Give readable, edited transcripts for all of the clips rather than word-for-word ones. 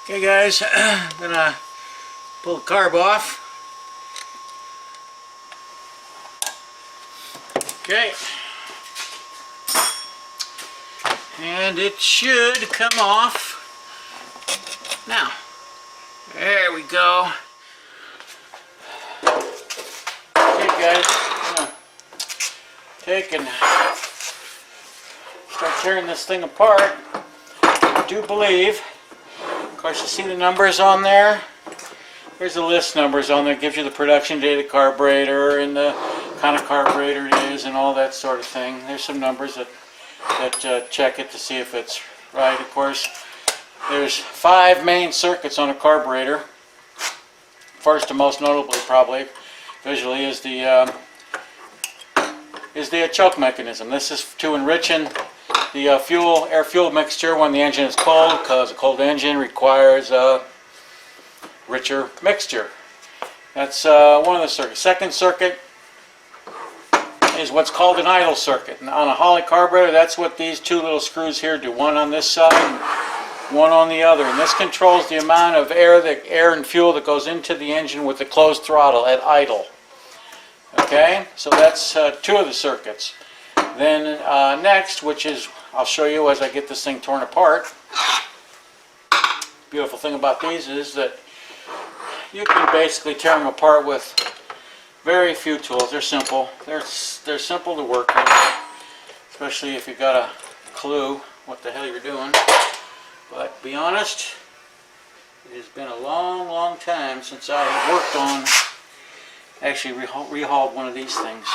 Okay guys, I'm gonna pull the carb off. Okay. And it should come off. Now, there we go. Okay guys, I'm gonna take and start tearing this thing apart. I do believe, of course you see the numbers on there. There's the list numbers on there. It gives you the production date of the carburetor and the kind of carburetor it is and all that sort of thing. There's some numbers that check it to see if it's right. Of course, there's 5 main circuits on a carburetor. First and most notably, probably visually, is the choke mechanism. This is to enriching the air-fuel mixture when the engine is cold, because a cold engine requires a richer mixture. That's one of the circuits. Second circuit is what's called an idle circuit. And on a Holley carburetor, that's what these 2 little screws here do. One on this side and one on the other. And this controls the amount of air and fuel that goes into the engine with the closed throttle at idle. Okay, so that's 2 of the circuits. Then next, which is, I'll show you as I get this thing torn apart. Beautiful thing about these is that you can basically tear them apart with very few tools. They're simple. They're simple to work with, especially if you've got a clue what the hell you're doing. But to be honest, it has been a long, long time since I have worked on, actually rehauled one of these things.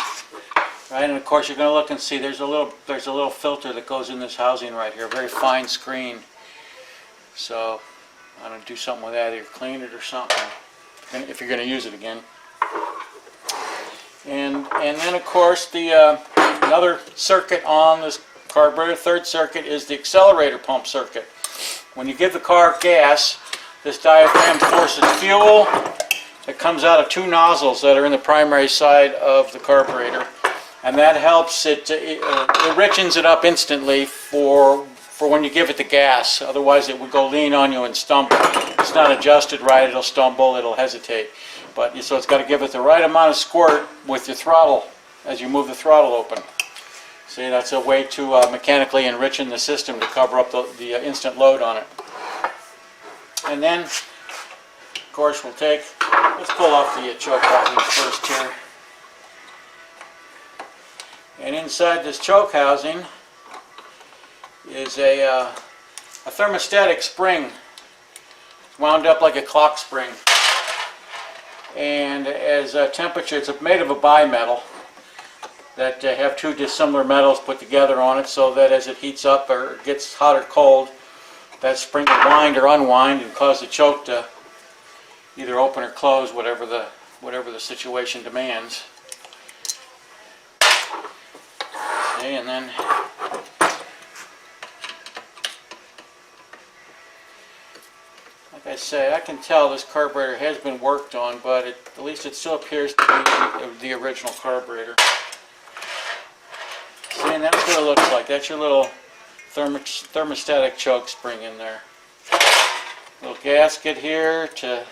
Right, and of course you're going to look and see there's a little filter that goes in this housing right here, a very fine screen. So I'm going to do something with that, either clean it or something, if you're going to use it again. And then of course the another circuit on this carburetor, third circuit, is the accelerator pump circuit. When you give the car gas, this diaphragm forces fuel that comes out of 2 nozzles that are in the primary side of the carburetor, and that helps it enrichens it up instantly for when you give it the gas. Otherwise it would go lean on you and stumble. It's not adjusted right, it'll stumble, it'll hesitate. But so it's got to give it the right amount of squirt with your throttle as you move the throttle open. See, that's a way to mechanically enrichen the system to cover up the instant load on it. And then, of course, let's pull off the choke housing first here. And inside this choke housing is a thermostatic spring. It's wound up like a clock spring. And as temperature, it's made of a bimetal that have 2 dissimilar metals put together on it, so that as it heats up or gets hot or cold, that spring will wind or unwind and cause the choke to either open or close, whatever the situation demands. Okay, and then like I say, I can tell this carburetor has been worked on, but at least it still appears to be the original carburetor. See, and that's what it looks like. That's your little thermostatic choke spring in there. Little gasket here to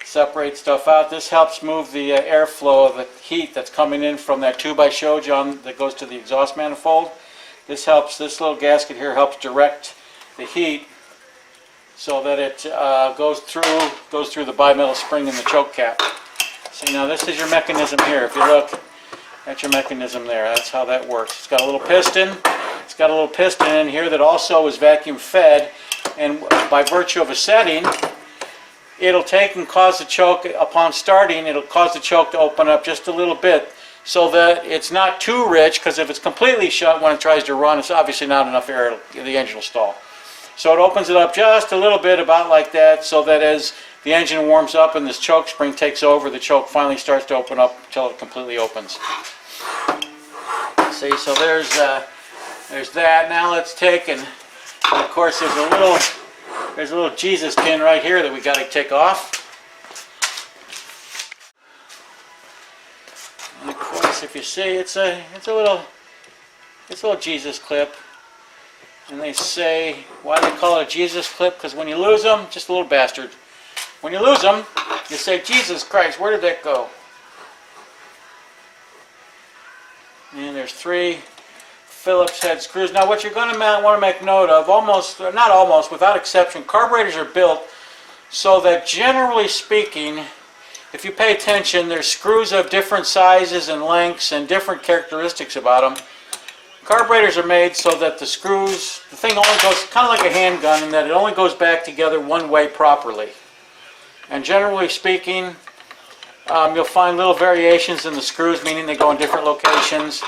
separate stuff out. This helps move the airflow of the heat that's coming in from that tube I showed you on that goes to the exhaust manifold. This little gasket here helps direct the heat so that it goes through the bimetal spring in the choke cap. See, now this is your mechanism here. If you look, that's your mechanism there. That's how that works. It's got a little piston. It's got a little piston in here that also is vacuum fed, and by virtue of a setting, it'll take and cause the choke, upon starting, it'll cause the choke to open up just a little bit so that it's not too rich, because if it's completely shut when it tries to run, it's obviously not enough air, the engine will stall. So it opens it up just a little bit, about like that, so that as the engine warms up and this choke spring takes over, the choke finally starts to open up until it completely opens. See, so there's that. Now let's take and of course there's a little Jesus pin right here that we got to take off. And of course, if you see, it's a little Jesus clip. And they say, why they call it a Jesus clip? Because when you lose them, just a little bastard. When you lose them, you say, Jesus Christ, where did that go? And there's 3 Phillips head screws. Now what you're going to want to make note of, not almost, without exception, carburetors are built so that generally speaking, if you pay attention, there's screws of different sizes and lengths and different characteristics about them. Carburetors are made so that the thing only goes, kind of like a handgun, in that it only goes back together one way properly. And generally speaking, you'll find little variations in the screws, meaning they go in different locations.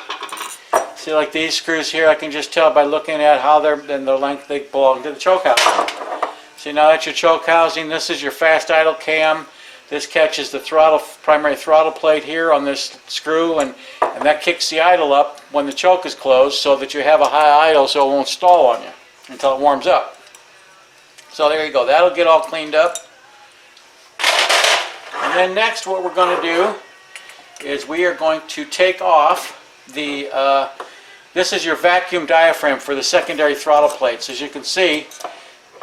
See, like these screws here, I can just tell by looking at how they're in the length they belong to the choke housing. See, now that's your choke housing. This is your fast idle cam. This catches the primary throttle plate here on this screw, and that kicks the idle up when the choke is closed so that you have a high idle so it won't stall on you until it warms up. So there you go. That'll get all cleaned up. And then next what we're going to do is we are going to take off this is your vacuum diaphragm for the secondary throttle plates. As you can see,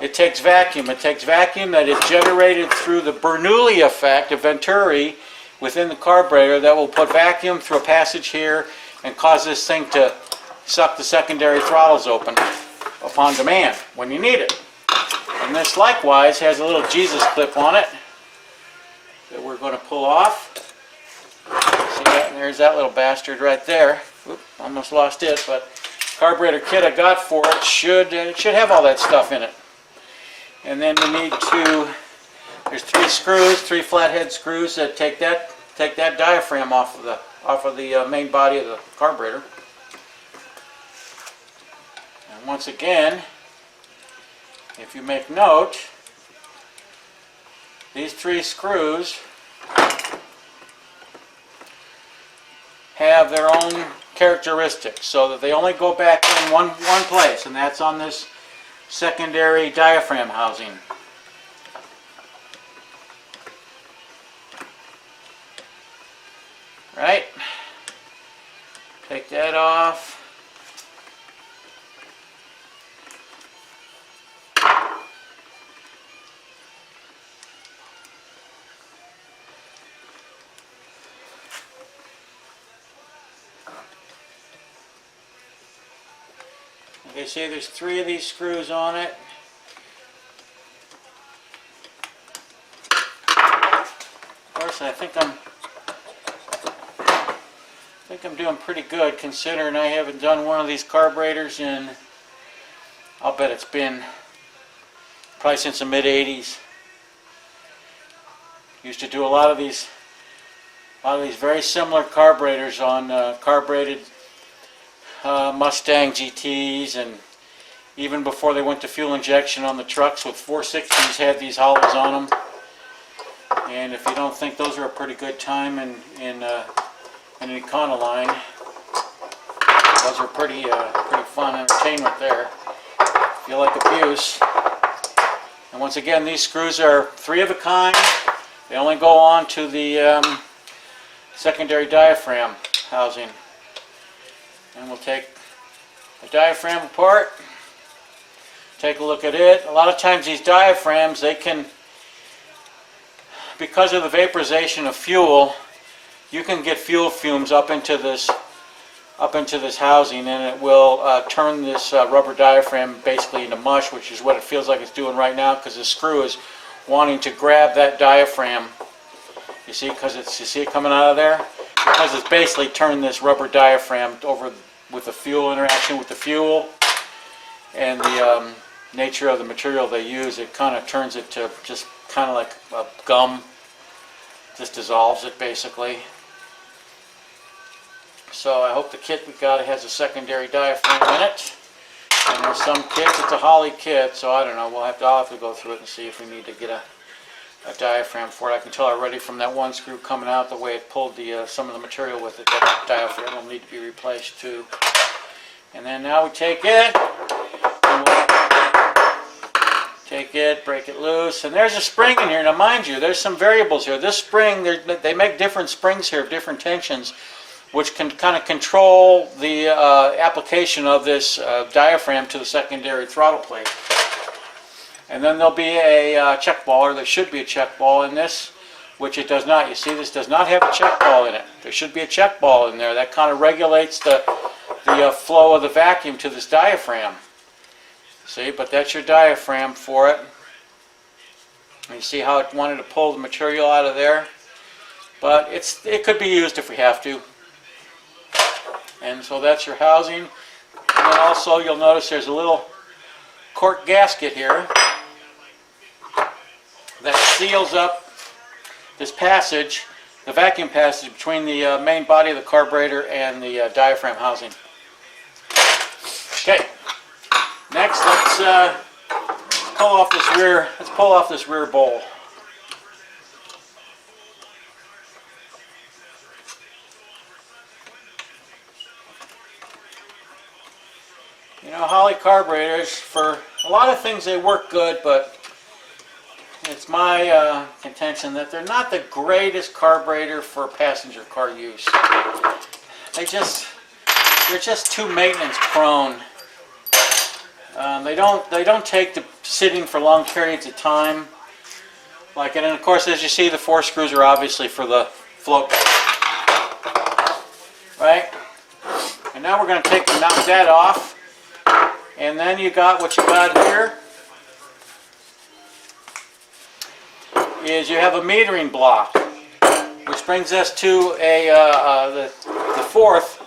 it takes vacuum. It takes vacuum that is generated through the Bernoulli effect, a venturi within the carburetor that will put vacuum through a passage here and cause this thing to suck the secondary throttles open upon demand when you need it. And this likewise has a little Jesus clip on it that we're going to pull off. See that? And there's that little bastard right there. Oop, almost lost it, but carburetor kit I got for it should have all that stuff in it. And then we need there's 3 screws, 3 flathead screws that take that diaphragm off of the main body of the carburetor. And once again, if you make note, these 3 screws have their own characteristics, so that they only go back in one place, and that's on this secondary diaphragm housing. Right? Take that off. Okay, see there's 3 of these screws on it. Of course, I think I'm doing pretty good considering I haven't done one of these carburetors in, I'll bet it's been probably since the mid-80s. Used to do a lot of these very similar carburetors on carbureted Mustang GTs, and even before they went to fuel injection on the trucks with 460s had these Holleys on them. And if you don't think those are a pretty good time in an Econoline, those are pretty fun entertainment there. If you like abuse. And once again, these screws are 3 of a kind. They only go on to the secondary diaphragm housing. And we'll take the diaphragm apart, take a look at it. A lot of times these diaphragms, they can, because of the vaporization of fuel, you can get fuel fumes up into this housing, and it will turn this rubber diaphragm basically into mush, which is what it feels like it's doing right now, because the screw is wanting to grab that diaphragm. You see, you see it coming out of there? Because it's basically turned this rubber diaphragm over with the fuel interaction with the fuel and the nature of the material they use. It kind of turns it to just kind of like a gum, just dissolves it basically. So I hope the kit we got has a secondary diaphragm in it. And there's some kits, it's a Holley kit, so I don't know. I'll have to go through it and see if we need to get a diaphragm for it. I can tell already from that one screw coming out, the way it pulled some of the material with it, that diaphragm will need to be replaced too. And then now we take it, and we'll take it, break it loose, and there's a spring in here. Now mind you, there's some variables here. This spring, they make different springs here of different tensions. which can kind of control the application of this diaphragm to the secondary throttle plate. And then there'll be a check ball, or there should be a check ball in this, which it does not. You see, this does not have a check ball in it. There should be a check ball in there. That kind of regulates the flow of the vacuum to this diaphragm. See, but that's your diaphragm for it. You see how it wanted to pull the material out of there? But it could be used if we have to. And so that's your housing. And then also you'll notice there's a little cork gasket here that seals up this passage, the vacuum passage between the main body of the carburetor and the diaphragm housing. Okay, next let's pull off this rear bowl. You know, Holley carburetors, for a lot of things they work good, but it's my contention that they're not the greatest carburetor for passenger car use. They're just too maintenance prone. They don't take to sitting for long periods of time. And of course, as you see, the 4 screws are obviously for the float, right? And now we're going to knock that off. And then you got what you got here is you have a metering block, which brings us to the fourth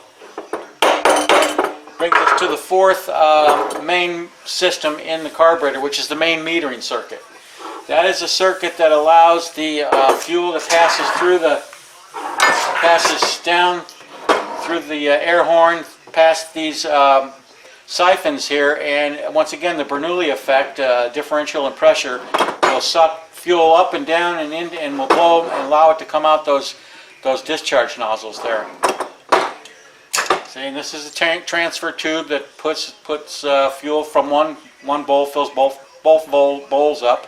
main system in the carburetor, which is the main metering circuit. That is a circuit that allows the fuel that passes down through the air horn, past these siphons here, and once again the Bernoulli effect, differential in pressure, will suck fuel up and down and in, and will blow and allow it to come out those discharge nozzles there. See, and this is a transfer tube that puts fuel from one bowl, fills both bowls up.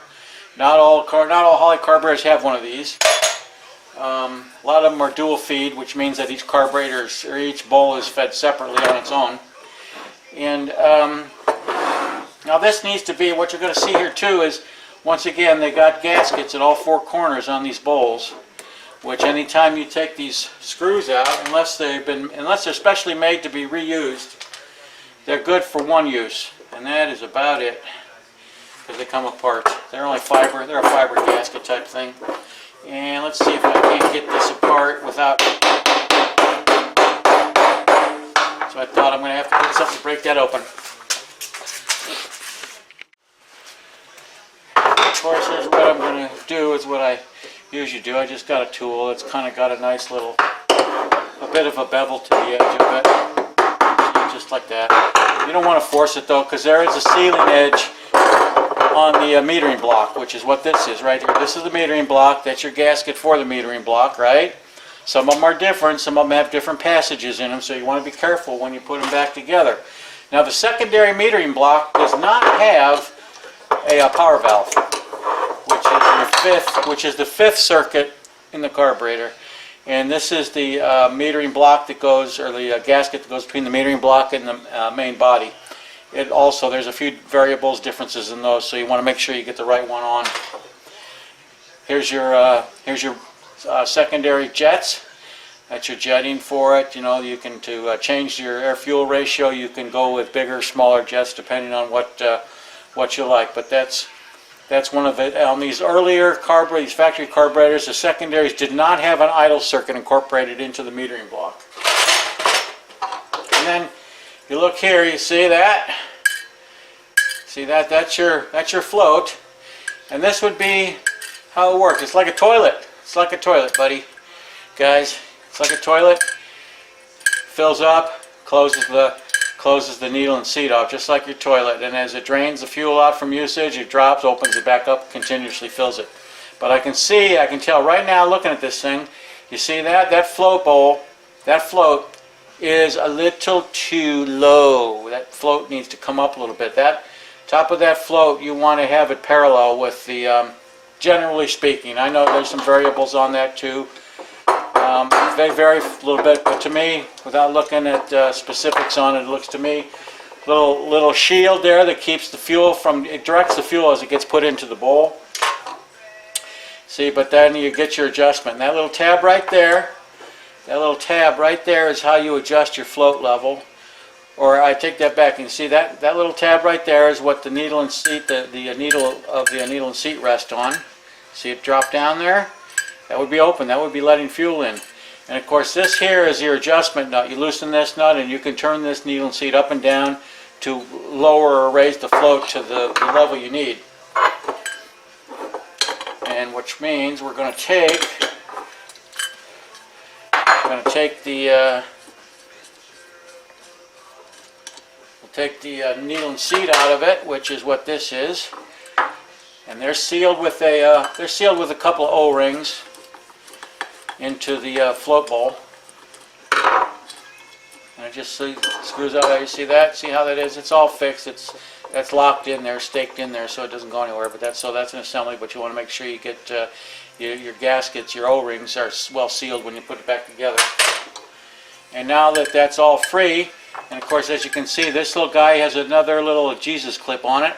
Not all Holley carburetors have one of these. A lot of them are dual feed, which means that each bowl is fed separately on its own. And now this needs to be, what you're going to see here too is, once again, they got gaskets at all 4 corners on these bowls, which anytime you take these screws out, unless they're specially made to be reused, they're good for one use, and that is about it, because they come apart. They're only fiber, they're a fiber gasket type thing. And let's see if I can't get this apart without... So I thought I'm going to have to put something to break that open. Of course, here's what I'm going to do is what I usually do. I just got a tool. It's kind of got a nice little, a bit of a bevel to the edge of it. Just like that. You don't want to force it though, because there is a sealing edge on the metering block, which is what this is right here. This is the metering block. That's your gasket for the metering block, right? Some of them are different. Some of them have different passages in them, so you want to be careful when you put them back together. Now, the secondary metering block does not have a power valve, which is the fifth circuit in the carburetor. And this is the metering block that goes, or the gasket that goes between the metering block and the main body. It also, there's a few variables, differences in those, so you want to make sure you get the right one on. Here's your secondary jets. That's your jetting for it. You know, you can change your air-fuel ratio. You can go with bigger, smaller jets depending on what you like. But that's one of it. On these earlier carburetors, these factory carburetors, the secondaries did not have an idle circuit incorporated into the metering block. And then you look here, you see that? See that? That's your float. And this would be how it works. It's like a toilet. It's like a toilet, buddy. Guys, it's like a toilet. Fills up, closes the needle and seat off, just like your toilet. And as it drains the fuel out from usage, it drops, opens it back up, continuously fills it. But I can tell right now looking at this thing, you see that float bowl, that float is a little too low. That float needs to come up a little bit. That top of that float, you want to have it parallel with the, generally speaking. I know there's some variables on that too. They vary a little bit, but to me, without looking at specifics on it, it looks to me little shield there that keeps the fuel from, it directs the fuel as it gets put into the bowl. See, but then you get your adjustment. And that little tab right there, is how you adjust your float level. Or I take that back, and you see that little tab right there is what the needle and seat, the needle of the needle and seat rest on. See it drop down there? That would be open, that would be letting fuel in. And of course this here is your adjustment nut. You loosen this nut and you can turn this needle and seat up and down to lower or raise the float to the level you need. And which means we're going to take the needle and seat out of it, which is what this is, and they're sealed with a couple of O-rings into the float bowl, and it just screws out. You see that? See how that is? It's all fixed. That's locked in there, staked in there, so it doesn't go anywhere. But that's an assembly. But you want to make sure you get your gaskets, your O-rings are well sealed when you put it back together. And now that that's all free, and of course, as you can see, this little guy has another little Jesus clip on it,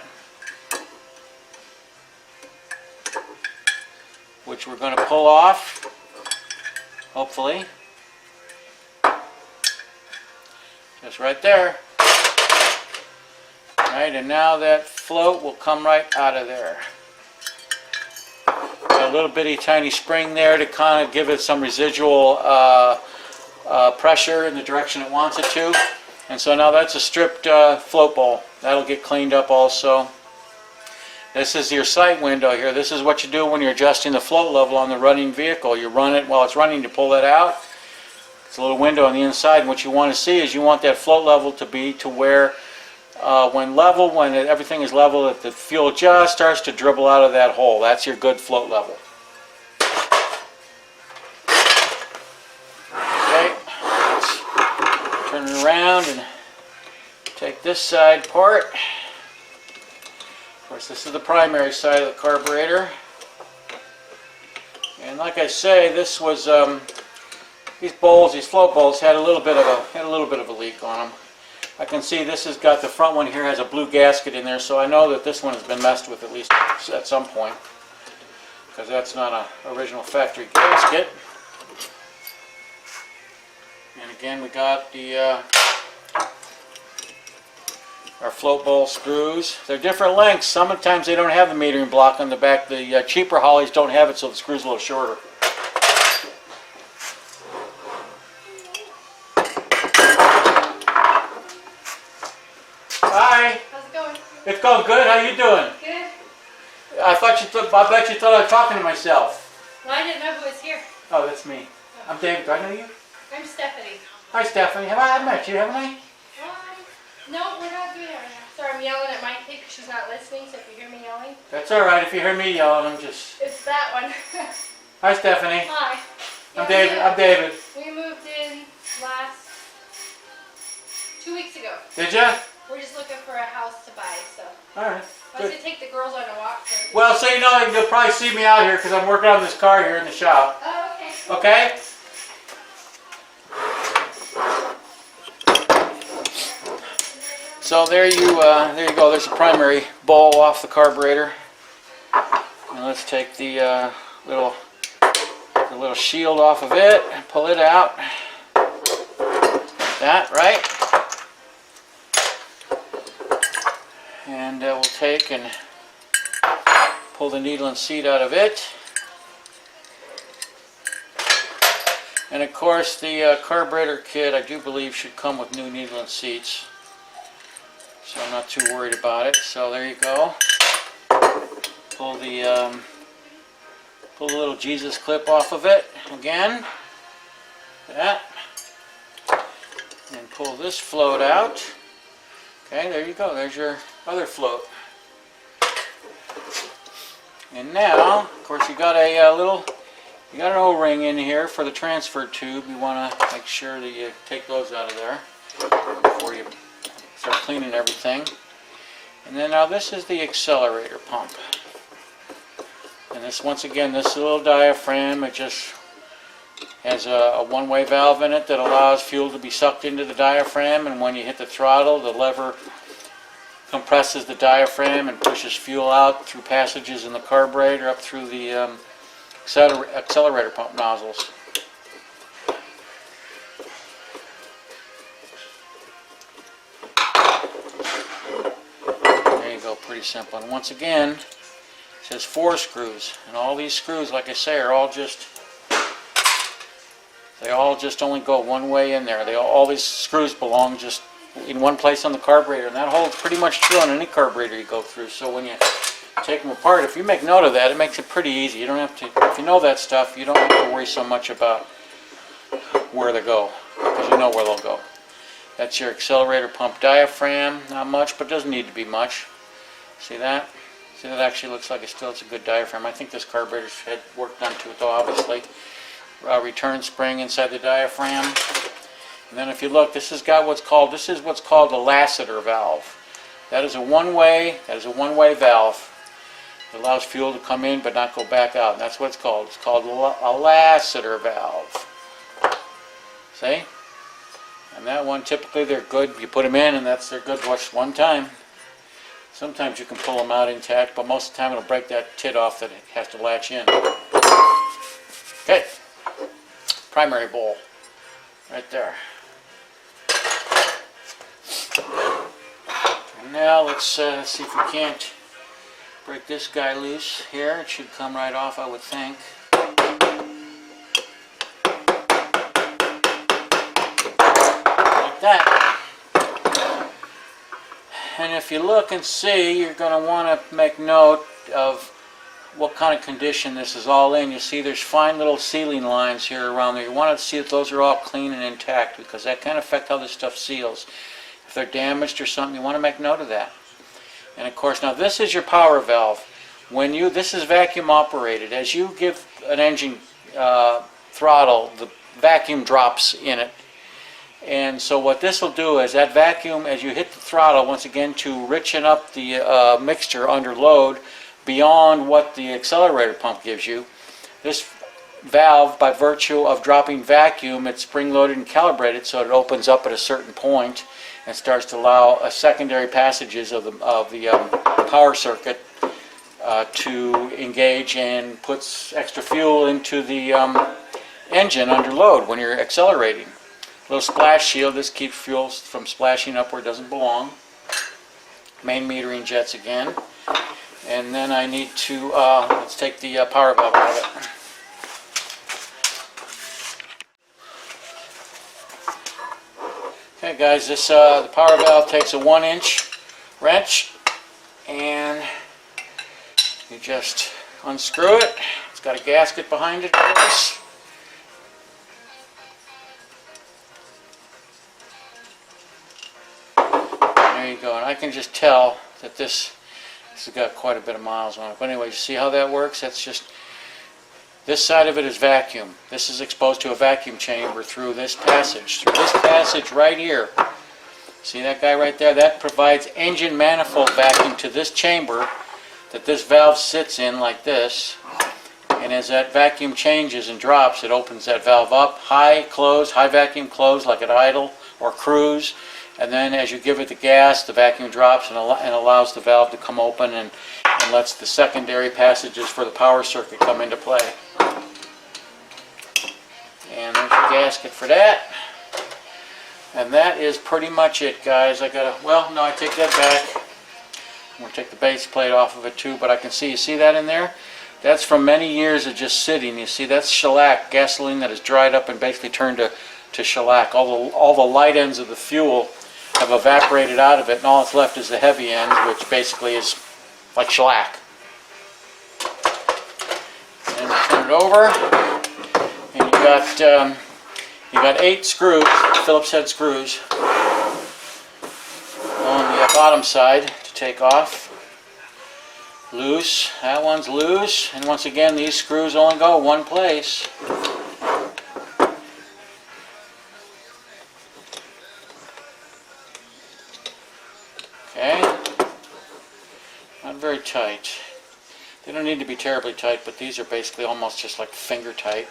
which we're going to pull off, hopefully. Just right there. Right, and now that float will come right out of there. Got a little bitty tiny spring there to kind of give it some residual pressure in the direction it wants it to. And so now that's a stripped float bowl. That'll get cleaned up also. This is your sight window here. This is what you do when you're adjusting the float level on the running vehicle. You run it while it's running to pull that out. It's a little window on the inside, and what you want to see is you want that float level to be to where when everything is level, that the fuel just starts to dribble out of that hole. That's your good float level. Okay, let's turn it around and take this side apart. Of course, this is the primary side of the carburetor. And like I say, this was these float bowls had a little bit of a leak on them. I can see this has got the front one here has a blue gasket in there, so I know that this one has been messed with at least at some point, because that's not an original factory gasket. And again, we got the our float bowl screws. They're different lengths. Sometimes they don't have the metering block on the back. The cheaper Holleys don't have it, so the screw's a little shorter. Hi. How's it going? It's going good. How you doing? Good. I bet you thought I was talking to myself. Well, I didn't know who was here. Oh, that's me. I'm Dave. Do I know you? I'm Stephanie. Hi, Stephanie. I've met you, haven't I? No, we're not doing it right now. Sorry, I'm yelling at my kid because she's not listening, so if you hear me yelling. That's all right. If you hear me yelling, I'm just... It's that one. Hi, Stephanie. Hi. I'm David. I'm David. We moved in 2 weeks ago. Did ya? We're just looking for a house to buy, so. All right. I was going to take the girls on a walk. Well, so you know, you'll probably see me out here because I'm working on this car here in the shop. Oh, okay. Okay? So there you go. There's the primary bowl off the carburetor. And let's take the little shield off of it and pull it out. Like that, right? And we'll take and pull the needle and seat out of it. And of course the carburetor kit, I do believe, should come with new needle and seats. So I'm not too worried about it. So there you go. Pull the little Jesus clip off of it again. That. And pull this float out. Okay, there you go. There's your other float. And now, of course, you got an O-ring in here for the transfer tube. You want to make sure that you take those out of there before you start cleaning everything. And then now this is the accelerator pump. And this, once again, this little diaphragm, it just Has a one-way valve in it that allows fuel to be sucked into the diaphragm, and when you hit the throttle, the lever compresses the diaphragm and pushes fuel out through passages in the carburetor up through the accelerator pump nozzles. There you go, pretty simple. And once again, it says 4 screws, and all these screws, like I say, are all just only go one way in there. All these screws belong just in one place on the carburetor, and that holds pretty much true on any carburetor you go through. So when you take them apart, if you make note of that, it makes it pretty easy. You don't have to, if you know that stuff, you don't have to worry so much about where they go, because you know where they'll go. That's your accelerator pump diaphragm. Not much, but doesn't need to be much. See that? See, that actually looks like it's a good diaphragm. I think this carburetor's had work done to it, though, obviously. Return spring inside the diaphragm. And then if you look, this is what's called a Lassiter valve. That is a one-way valve. It allows fuel to come in but not go back out. And that's what it's called. It's called a Lassiter valve. See? And that one, typically they're good. You put them in and they're good just one time. Sometimes you can pull them out intact, but most of the time it'll break that tit off that it has to latch in. Okay. Primary bowl. Right there. And now let's see if we can't break this guy loose here. It should come right off, I would think. Like that. And if you look and see, you're going to want to make note of what kind of condition this is all in. You see there's fine little sealing lines here around there. You want to see that those are all clean and intact, because that can affect how this stuff seals. If they're damaged or something, you want to make note of that. And of course, now this is your power valve. This is vacuum operated. As you give an engine throttle, the vacuum drops in it. And so what this will do is that vacuum, as you hit the throttle, once again to richen up the mixture under load, beyond what the accelerator pump gives you, this valve, by virtue of dropping vacuum, it's spring-loaded and calibrated so it opens up at a certain point and starts to allow secondary passages of the power circuit to engage, and puts extra fuel into the engine under load when you're accelerating. A little splash shield. This keeps fuel from splashing up where it doesn't belong. Main metering jets again. And then I need to, let's take the power valve out of it. Okay guys, this the power valve takes a 1-inch wrench, and you just unscrew it. It's got a gasket behind it, of course. There you go, and I can just tell that this has got quite a bit of miles on it. But anyway, you see how that works? That's just, this side of it is vacuum. This is exposed to a vacuum chamber through this passage. Through this passage right here. See that guy right there? That provides engine manifold vacuum to this chamber that this valve sits in like this. And as that vacuum changes and drops, it opens that valve up. High vacuum close like at idle or cruise. And then as you give it the gas, the vacuum drops and allows the valve to come open and lets the secondary passages for the power circuit come into play. And there's the gasket for that. And that is pretty much it, guys. I take that back. I'm going to take the base plate off of it too, but I can see, you see that in there? That's from many years of just sitting. You see, that's shellac, gasoline that has dried up and basically turned to shellac. All the light ends of the fuel have evaporated out of it, and all that's left is the heavy end, which basically is like shellac. And turn it over, and you got 8 screws, Phillips head screws, on the bottom side to take off. Loose. That one's loose, and once again, these screws only go one place. Okay, not very tight. They don't need to be terribly tight, but these are basically almost just like finger tight.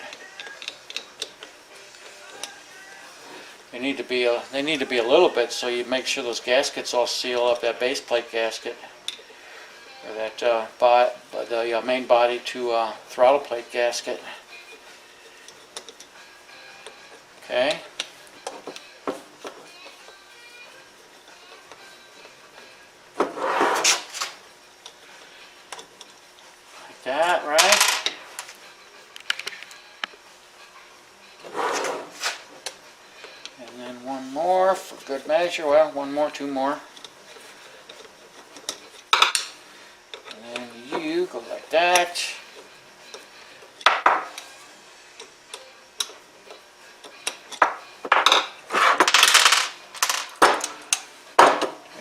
need to be a little bit, so you make sure those gaskets all seal up, that base plate gasket, or that the main body to throttle plate gasket. Okay. Like that, right? And then one more for good measure. Well, one more, two more. And then you go like that.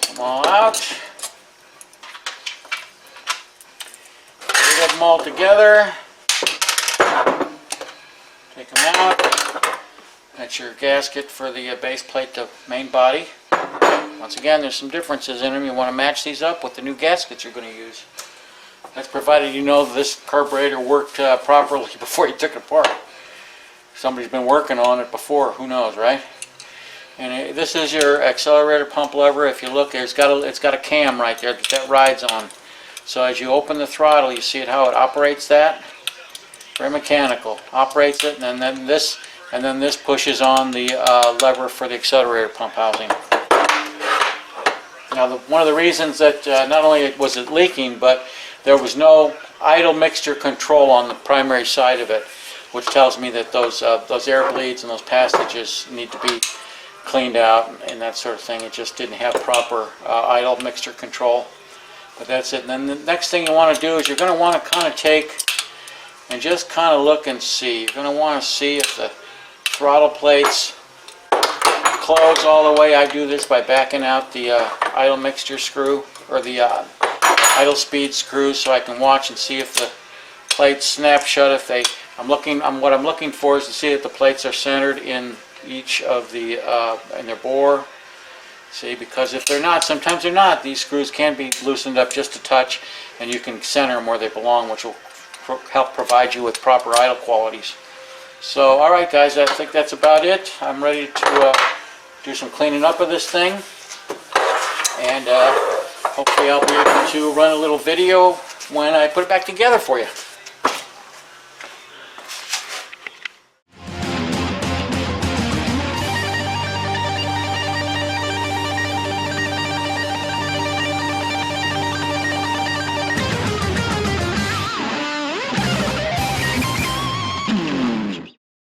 Take them all out. Get them all together. Take them out. That's your gasket for the base plate, the main body. Once again, there's some differences in them. You want to match these up with the new gaskets you're going to use. That's provided you know this carburetor worked properly before you took it apart. Somebody's been working on it before, who knows, right? And this is your accelerator pump lever. If you look, it's got a cam right there that rides on. So as you open the throttle, you see how it operates that. Very mechanical. Operates it, and then this pushes on the lever for the accelerator pump housing. Now, one of the reasons that not only was it leaking, but there was no idle mixture control on the primary side of it, which tells me that those air bleeds and those passages need to be cleaned out and that sort of thing. It just didn't have proper idle mixture control. But that's it. And then the next thing you want to do is you're going to want to kind of take and just kind of look and see. You're going to want to see if the throttle plates close all the way. I do this by backing out the idle mixture screw, or the idle speed screw, so I can watch and see if the plates snap shut. If they, what I'm looking for is to see that the plates are centered in each of the in their bore. See, because if they're not, sometimes they're not. These screws can be loosened up just a touch, and you can center them where they belong, which will help provide you with proper idle qualities. So, all right, guys, I think that's about it. I'm ready to do some cleaning up of this thing, and hopefully I'll be able to run a little video when I put it back together for you.